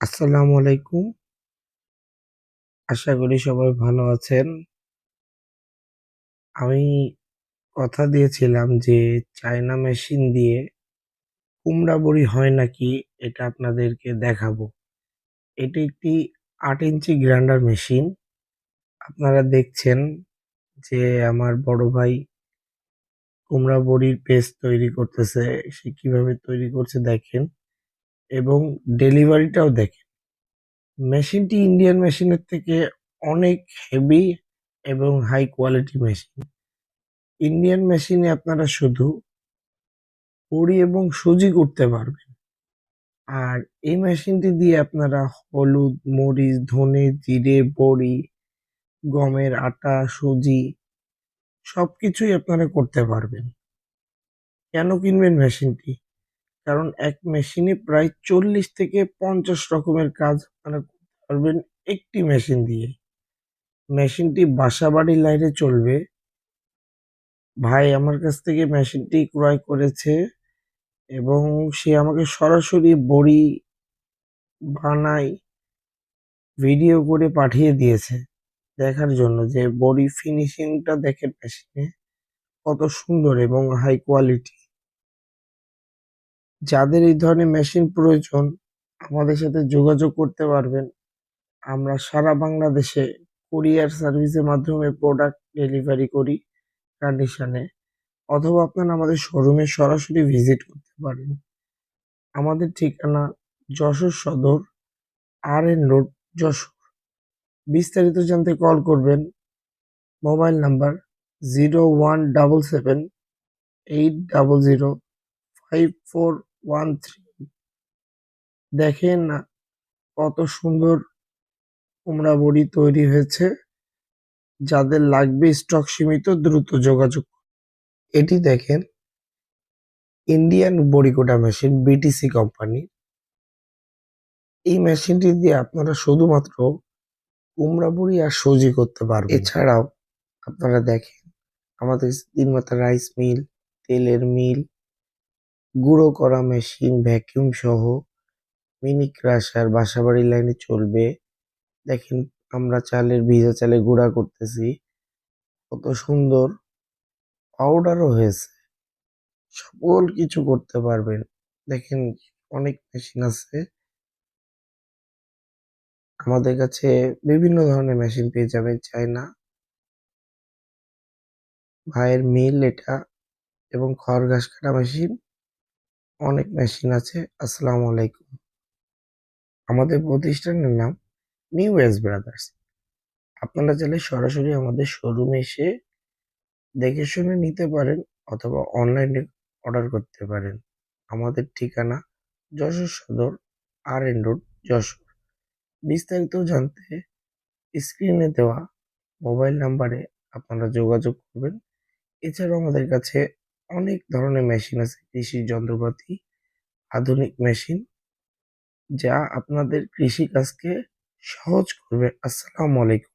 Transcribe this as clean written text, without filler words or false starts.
আসসালামু আলাইকুম। আশা করি সবাই ভালো আছেন। আমি কথা দিয়েছিলাম যে চায়না মেশিন দিয়ে কুমড়া বড়ি হয় নাকি এটা আপনাদেরকে দেখাবো। এটি একটি ৮ ইঞ্চি গ্রাইন্ডার মেশিন। আপনারা দেখছেন যে আমার বড় ভাই কুমড়া বড়ির পেস্ট তৈরি করতেছে। সে কিভাবে তৈরি করছে দেখেন এবং ডেলিভারিটাও দেখেন। মেশিনটি ইন্ডিয়ান মেশিনের থেকে অনেক হেভি এবং হাই কোয়ালিটি মেশিন। ইন্ডিয়ান মেশিনে আপনারা শুধু বড়ি এবং সুজি করতে পারবেন। আর এই মেশিনটি দিয়ে আপনারা হলুদ, মরিচ, ধনে, জিরে, বড়ি, গমের আটা, সুজি সবকিছুই আপনারা করতে পারবেন। কেন কিনবেন মেশিনটি? কারণ এক মেশিনে প্রায় ৪০ থেকে ৫০ রকমের কাজ আপনারা করতে পারবেন একটি মেশিন দিয়ে। মেশিনটি বাসাবাড়ির লাইনে চলবে। ভাই আমার কাছ থেকে মেশিনটি ক্রয় করেছে এবং সে আমাকে সরাসরি বড়ি বানাই ভিডিও করে পাঠিয়ে দিয়েছে দেখার জন্য যে বডি ফিনিশিংটা দেখেন মেশিনে কত সুন্দর এবং হাই কোয়ালিটি। যাদের এই ধরনের মেশিন প্রয়োজন আমাদের সাথে যোগাযোগ করতে পারবেন। আমরা সারা বাংলাদেশে কুরিয়ার সার্ভিসের মাধ্যমে প্রোডাক্ট ডেলিভারি করি কন্ডিশনে, অথবা আপনারা আমাদের শোরুমে সরাসরি ভিজিট করতে পারেন। আমাদের ঠিকানা যশোর সদর, আর.এন. রোড, যশোর। বিস্তারিত জানতে কল করবেন মোবাইল নাম্বার 0177805413। দেখেন না কত সুন্দর কুমড়া বড়ি তৈরি হয়েছে। যাদের লাগবে স্টক সীমিত, দ্রুত যোগাযোগ। এটি দেখেন ইন্ডিয়ান বড়ি কোটা মেশিন, বিটিসি কোম্পানি। এই মেশিনটি দিয়ে আপনারা শুধুমাত্র কুমড়া বড়ি আর সুজি করতে পারবেন। এছাড়াও আপনারা দেখেন আমাদের তিনমাথা রাইস মিল, তেলের মিল, গুঁড়ো করা মেশিন, ভ্যাকুয়াম সহ মিনি ক্রাশার বাসাবাড়ির লাইনে চলবে। দেখেন আমরা ভিজা চালের গুঁড়া করতেছি, কত সুন্দর পাউডারও হয়েছে। সকল কিছু করতে পারবেন। দেখেন অনেক মেশিন আছে আমাদের কাছে, বিভিন্ন ধরনের মেশিন পেয়ে যাবেন। চায়না ভাইয়ের মিল এটা এবং খড় ঘাস কাটা মেশিন, অনেক মেশিন আছে। আসসালামু আলাইকুম। আমাদের প্রতিষ্ঠানের নাম নিউ এজ ব্রাদার্স। আপনারা চাইলে সরাসরি আমাদের শোরুমে এসে দেখে শুনে নিতে পারেন অথবা অনলাইনে অর্ডার করতে পারেন। আমাদের ঠিকানা যশোর সদর, আর.এন. রোড, যশোর। বিস্তারিত জানতে স্ক্রিনে দেওয়া মোবাইল নাম্বারে আপনারা যোগাযোগ করবেন। এছাড়াও আমাদের কাছে অনেক ধরনের মেশিন আছে, কৃষি যন্ত্রপাতি, আধুনিক মেশিন, যা আপনাদের কৃষি কাজকে সহজ করবে। আসসালামু আলাইকুম।